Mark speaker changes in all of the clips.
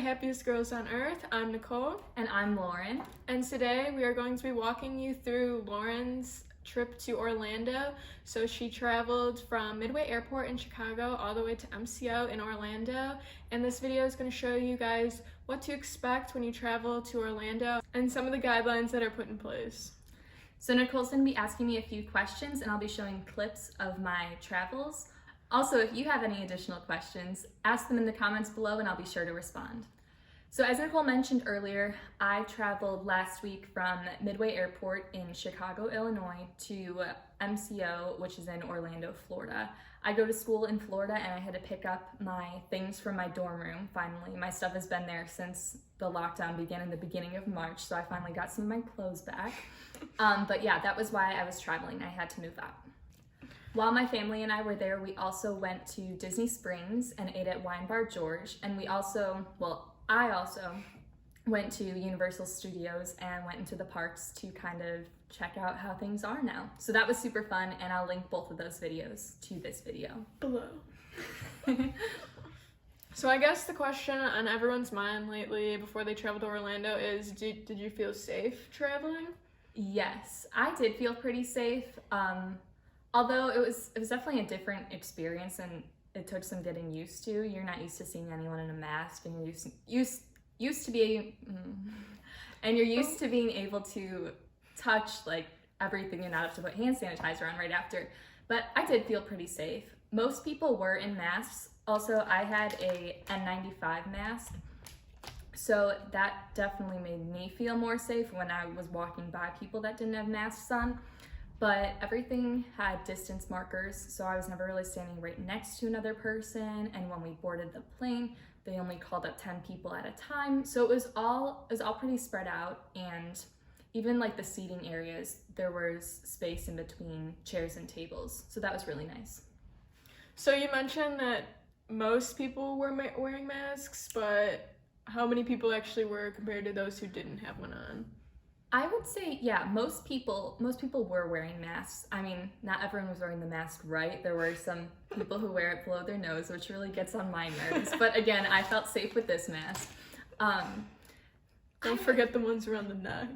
Speaker 1: happiest girls on earth. I'm Nicole.
Speaker 2: And I'm Lauren.
Speaker 1: And today we are going to be walking you through Lauren's trip to Orlando. So she traveled from Midway Airport in Chicago all the way to MCO in Orlando. And this video is going to show you guys what to expect when you travel to Orlando and some of the guidelines that are put in place.
Speaker 2: So Nicole's going to be asking me a few questions and I'll be showing clips of my travels. Also, if you have any additional questions, ask them in the comments below and I'll be sure to respond. So as Nicole mentioned earlier, I traveled last week from Midway Airport in Chicago, Illinois to MCO, which is in Orlando, Florida. I go to school in Florida and I had to pick up my things from my dorm room finally. My stuff has been there since the lockdown began in the beginning of March, so I finally got some of my clothes back. But yeah, that was why I was traveling. I had to move out. While my family and I were there, we also went to Disney Springs and ate at Wine Bar George, and I also went to Universal Studios and went into the parks to kind of check out how things are now. So that was super fun, and I'll link both of those videos to this video
Speaker 1: below. So I guess the question on everyone's mind lately before they travel to Orlando is, did you feel safe traveling?
Speaker 2: Yes, I did feel pretty safe. Although it was definitely a different experience and it took some getting used to. You're not used to seeing anyone in a mask, and you're used to being able to touch like everything and not have to put hand sanitizer on right after. But I did feel pretty safe. Most people were in masks. Also, I had a N95 mask, so that definitely made me feel more safe when I was walking by people that didn't have masks on. But everything had distance markers, so I was never really standing right next to another person. And when we boarded the plane, they only called up 10 people at a time. So it was all pretty spread out, and even like the seating areas, there was space in between chairs and tables. So that was really nice.
Speaker 1: So you mentioned that most people were wearing masks, but how many people actually were compared to those who didn't have one on?
Speaker 2: I would say, yeah, most people were wearing masks. I mean, not everyone was wearing the mask right. There were some people who wear it below their nose, which really gets on my nerves. But again, I felt safe with this mask.
Speaker 1: Don't forget the ones around the neck.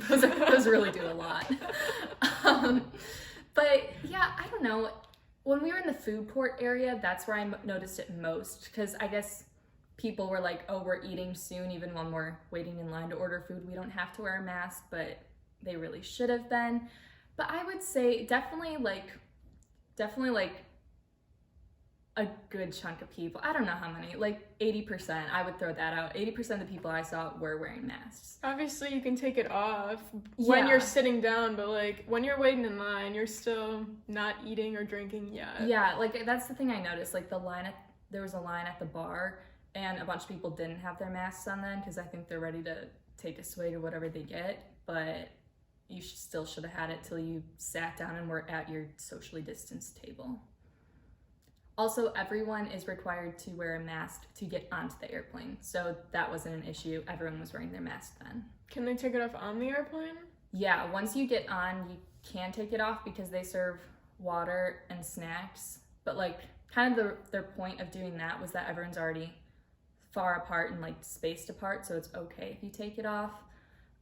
Speaker 2: those really do a lot. But yeah, I don't know. When we were in the food court area, that's where I noticed it most, because I guess people were like, oh, we're eating soon, even when we're waiting in line to order food, we don't have to wear a mask, but they really should have been. But I would say definitely like a good chunk of people, I don't know how many, like 80%, I would throw that out. 80% of the people I saw were wearing masks.
Speaker 1: Obviously you can take it off when you're sitting down, but like when you're waiting in line, you're still not eating or drinking yet.
Speaker 2: Yeah, like that's the thing I noticed, like there was a line at the bar, and a bunch of people didn't have their masks on then because I think they're ready to take a swig or whatever they get, but you still should have had it till you sat down and were at your socially distanced table. Also, everyone is required to wear a mask to get onto the airplane, so that wasn't an issue. Everyone was wearing their mask then.
Speaker 1: Can they take it off on the airplane?
Speaker 2: Yeah, once you get on, you can take it off because they serve water and snacks, but like kind of their point of doing that was that everyone's already far apart and like spaced apart, so it's okay if you take it off.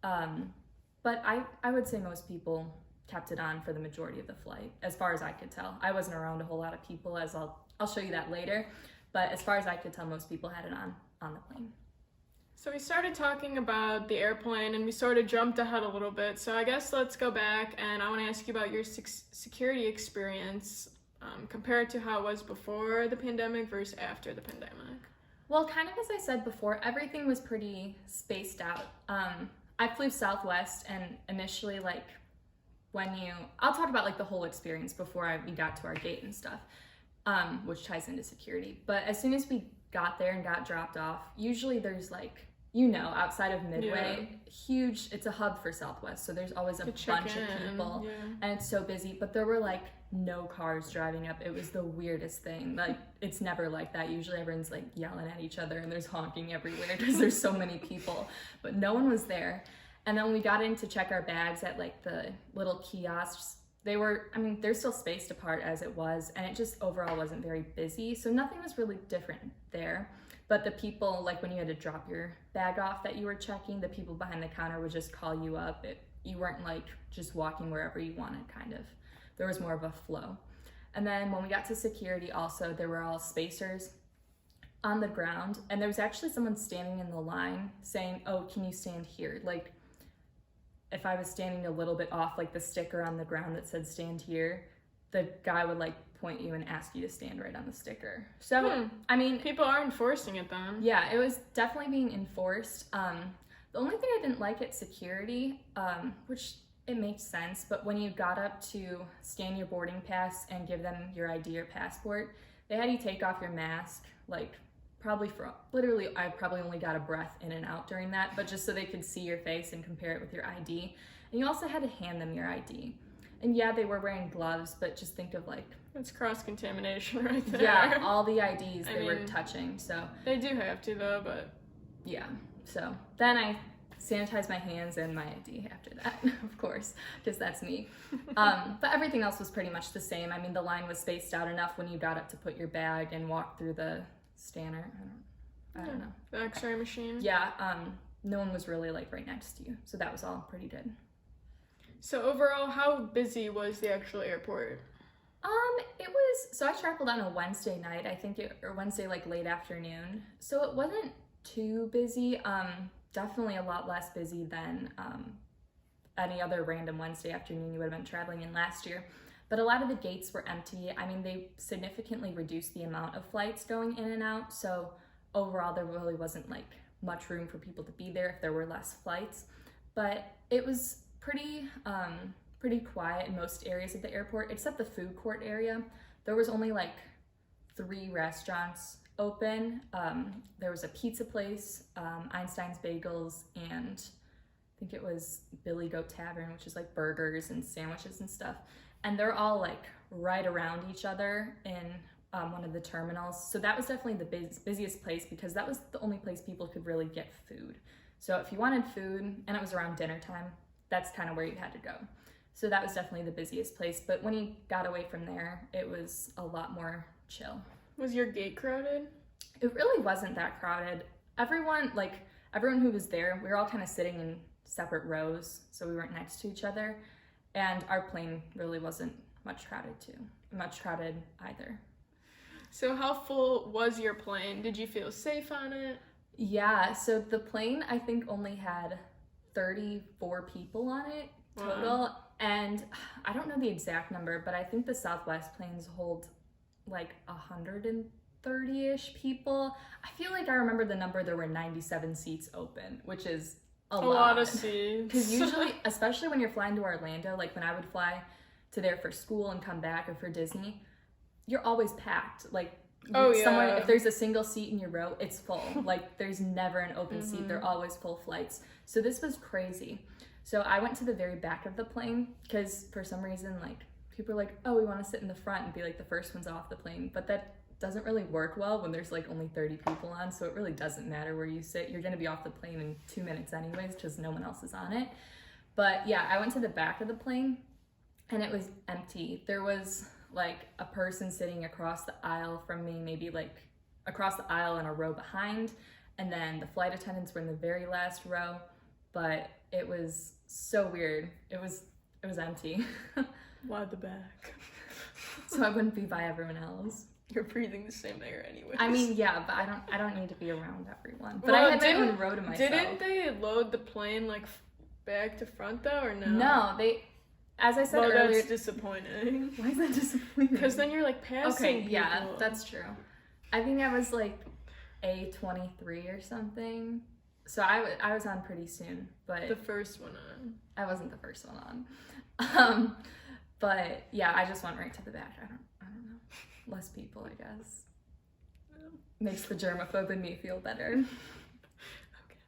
Speaker 2: But I would say most people kept it on for the majority of the flight, as far as I could tell. I wasn't around a whole lot of people, as I'll show you that later, but as far as I could tell, most people had it on the plane.
Speaker 1: So we started talking about the airplane and we sort of jumped ahead a little bit, so I guess let's go back and I want to ask you about your security experience compared to how it was before the pandemic versus after the pandemic.
Speaker 2: Well, kind of as I said before, everything was pretty spaced out. I flew Southwest, and initially, like, I'll talk about like the whole experience before we got to our gate and stuff, which ties into security. But as soon as we got there and got dropped off, usually there's like, outside of Midway, huge, it's a hub for Southwest, so there's always a bunch of people, and it's so busy, but there were like no cars driving up. It was the weirdest thing. Like, it's never like that. Usually everyone's like yelling at each other and there's honking everywhere because there's so many people, but no one was there. And then we got in to check our bags at like the little kiosks. They're still spaced apart as it was, and it just overall wasn't very busy, so nothing was really different there. But the people, like when you had to drop your bag off that you were checking, the people behind the counter would just call you up. You weren't like just walking wherever you wanted, kind of. There was more of a flow. And then when we got to security also, there were all spacers on the ground, and there was actually someone standing in the line saying, oh, can you stand here? Like, if I was standing a little bit off, like the sticker on the ground that said stand here, the guy would like point you and ask you to stand right on the sticker. So, I mean,
Speaker 1: people are enforcing it then.
Speaker 2: Yeah, it was definitely being enforced. The only thing I didn't like at security, which it makes sense, but when you got up to scan your boarding pass and give them your ID or passport, they had you take off your mask, like probably for literally, I probably only got a breath in and out during that, but just so they could see your face and compare it with your ID. And you also had to hand them your ID. And yeah, they were wearing gloves, but just think of like...
Speaker 1: It's cross-contamination right there.
Speaker 2: Yeah, all the IDs they were touching, so...
Speaker 1: They do have to though, but...
Speaker 2: Yeah, so then I sanitized my hands and my ID after that, of course, because that's me. But everything else was pretty much the same. I mean, the line was spaced out enough when you got up to put your bag and walk through the scanner. I don't know.
Speaker 1: The x-ray machine?
Speaker 2: Yeah, no one was really like right next to you, so that was all pretty good.
Speaker 1: So overall, how busy was the actual airport?
Speaker 2: It was, so I traveled on a Wednesday night, or Wednesday like late afternoon, so it wasn't too busy. Definitely a lot less busy than any other random Wednesday afternoon you would have been traveling in last year. But a lot of the gates were empty. I mean, they significantly reduced the amount of flights going in and out, so overall there really wasn't like much room for people to be there if there were less flights. But it was pretty quiet in most areas of the airport, except the food court area. There was only like 3 restaurants open. There was a pizza place, Einstein's Bagels, and I think it was Billy Goat Tavern, which is like burgers and sandwiches and stuff. And they're all like right around each other in one of the terminals. So that was definitely the busiest place because that was the only place people could really get food. So if you wanted food and it was around dinner time, that's kind of where you had to go. So that was definitely the busiest place. But when you got away from there, it was a lot more chill.
Speaker 1: Was your gate crowded?
Speaker 2: It really wasn't that crowded. Everyone who was there, we were all kind of sitting in separate rows, so we weren't next to each other. And our plane really wasn't much crowded either.
Speaker 1: So how full was your plane? Did you feel safe on it?
Speaker 2: Yeah, so the plane I think only had 34 people on it total. Wow. And I don't know the exact number, but I think the Southwest planes hold like 130-ish people. I feel like I remember the number, there were 97 seats open, which is a lot
Speaker 1: of seats.
Speaker 2: Because usually, especially when you're flying to Orlando, like when I would fly to there for school and come back or for Disney, you're always packed. Like, if there's a single seat in your row, it's full. Like, there's never an open seat. They're always full flights. So this was crazy. So I went to the very back of the plane because for some reason, like, people are like, oh, we want to sit in the front and be like the first ones off the plane. But that doesn't really work well when there's like only 30 people on. So it really doesn't matter where you sit. You're going to be off the plane in 2 minutes anyways because no one else is on it. But yeah, I went to the back of the plane and it was empty. There was like a person sitting across the aisle from me, maybe like across the aisle and a row behind. And then the flight attendants were in the very last row. But it was so weird. It was empty.
Speaker 1: Why the back?
Speaker 2: So I wouldn't be by everyone else.
Speaker 1: You're breathing the same air anyways.
Speaker 2: I mean, yeah, but I don't need to be around everyone. But I had my own row to myself.
Speaker 1: Didn't they load the plane like back to front though, or no?
Speaker 2: No, they. As I said earlier,
Speaker 1: that's disappointing.
Speaker 2: Why is that disappointing?
Speaker 1: Because then you're like passing people.
Speaker 2: Yeah, that's true. I think I was like A23 or something. So I was on pretty soon, but
Speaker 1: the first one on.
Speaker 2: I wasn't the first one on. But yeah, I just went right to the back. I don't know. Less people, I guess. Makes the germaphobe in me feel better.
Speaker 1: Okay.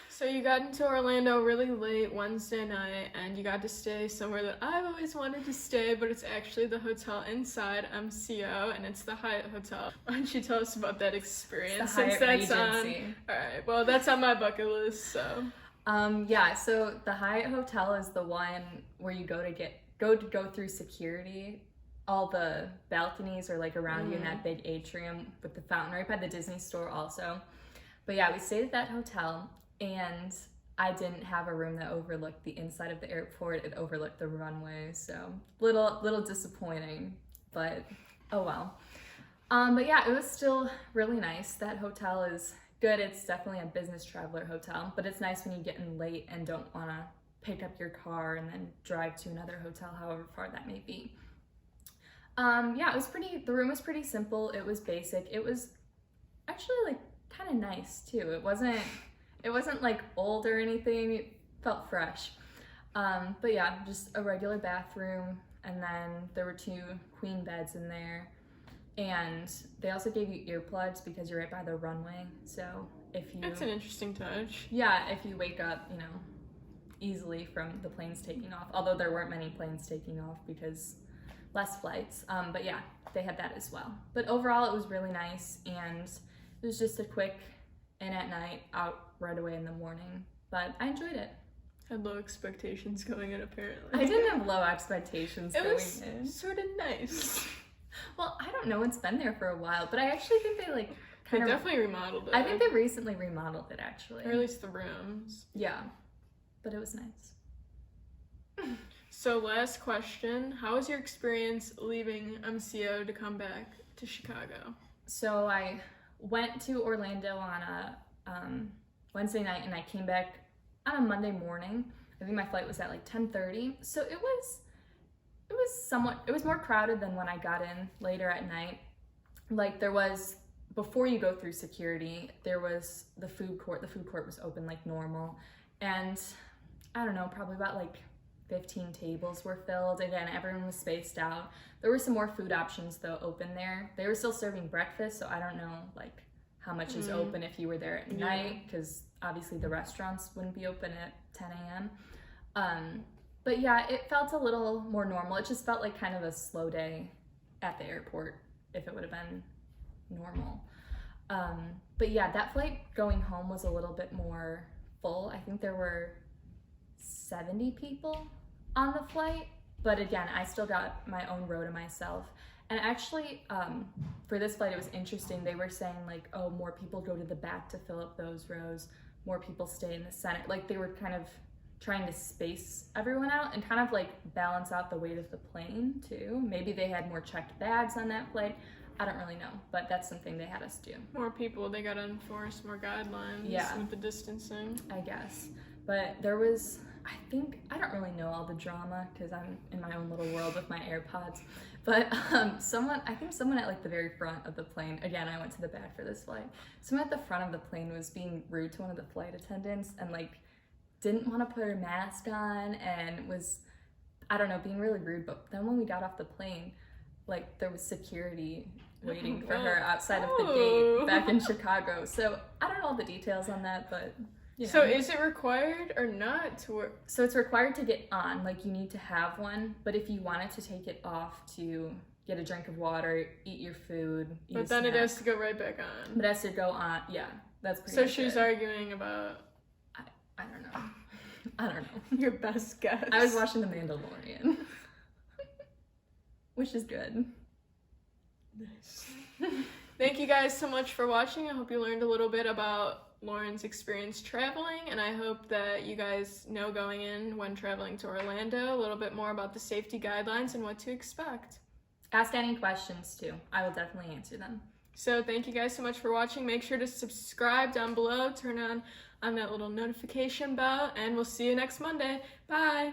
Speaker 1: So you got into Orlando really late Wednesday night, and you got to stay somewhere that I've always wanted to stay, but it's actually the hotel inside MCO, and it's the Hyatt Hotel. Why don't you tell us about that experience?
Speaker 2: It's the Hyatt Regency.
Speaker 1: Alright, well, that's on my bucket list, so.
Speaker 2: Yeah, so the Hyatt Hotel is the one where you go through security all the balconies are like around you in that big atrium with the fountain right by the Disney store also. But yeah, we stayed at that hotel, and I didn't have a room that overlooked the inside of the airport. It overlooked the runway, so little disappointing, but oh well. But yeah, it was still really nice. That hotel is good. It's definitely a business traveler hotel, but it's nice when you get in late and don't want to pick up your car and then drive to another hotel, however far that may be. Yeah, the room was pretty simple. It was basic. It was actually like kind of nice too. It wasn't like old or anything. It felt fresh. But yeah, just a regular bathroom, and then there were 2 queen beds in there. And they also gave you earplugs because you're right by the runway. So if you...
Speaker 1: That's an interesting touch.
Speaker 2: Yeah, if you wake up, easily from the planes taking off. Although there weren't many planes taking off because less flights. But yeah, they had that as well. But overall, it was really nice. And it was just a quick in at night, out right away in the morning. But I enjoyed it.
Speaker 1: Had low expectations going in, apparently.
Speaker 2: I didn't have low expectations going in.
Speaker 1: It was sort of nice.
Speaker 2: Well, I don't know. It's been there for a while, but I actually think they
Speaker 1: They definitely remodeled it.
Speaker 2: I think they recently remodeled it, actually.
Speaker 1: Or at least the rooms.
Speaker 2: Yeah, but it was nice.
Speaker 1: So last question, how was your experience leaving MCO to come back to Chicago?
Speaker 2: So I went to Orlando on a Wednesday night, and I came back on a Monday morning. I think my flight was at like 10:30. So it was more crowded than when I got in later at night. Like there was, before you go through security, there was the food court. The food court was open like normal. And I don't know, probably about like 15 tables were filled. Again, everyone was spaced out. There were some more food options though open there. They were still serving breakfast, so I don't know like how much is open if you were there at night, because obviously the restaurants wouldn't be open at 10 a.m. But yeah, it felt a little more normal. It just felt like kind of a slow day at the airport if it would have been normal. But yeah, that flight going home was a little bit more full. I think there were 70 people on the flight. But again, I still got my own row to myself. And actually, for this flight, it was interesting. They were saying like, oh, more people go to the back to fill up those rows. More people stay in the center. Like they were kind of trying to space everyone out and kind of like balance out the weight of the plane too. Maybe they had more checked bags on that flight. I don't really know, but that's something they had us do.
Speaker 1: More people, they got to enforce more guidelines with the distancing.
Speaker 2: I guess. But there was, I don't really know all the drama because I'm in my own little world with my AirPods. But someone at like the very front of the plane, again, I went to the back for this flight. Someone at the front of the plane was being rude to one of the flight attendants and like didn't want to put her mask on and was, I don't know, being really rude. But then when we got off the plane, like there was security waiting for her outside of the gate back in Chicago. So I don't know all the details on that, but
Speaker 1: So is it required or not to work?
Speaker 2: So it's required to get on, like you need to have one, but if you wanted to take it off to get a drink of water, eat your food, eat
Speaker 1: but then it has to go right back on.
Speaker 2: But it has to go on, yeah, that's pretty
Speaker 1: So
Speaker 2: much
Speaker 1: she's
Speaker 2: it.
Speaker 1: arguing about...
Speaker 2: I don't know. I don't know.
Speaker 1: Your best guess.
Speaker 2: I was watching The Mandalorian. Which is good.
Speaker 1: Nice. Thank you guys so much for watching. I hope you learned a little bit about Lauren's experience traveling, and I hope that you guys know going in when traveling to Orlando a little bit more about the safety guidelines and what to expect.
Speaker 2: Ask any questions too. I will definitely answer them.
Speaker 1: So thank you guys so much for watching. Make sure to subscribe down below, turn on that little notification bell, and we'll see you next Monday. Bye!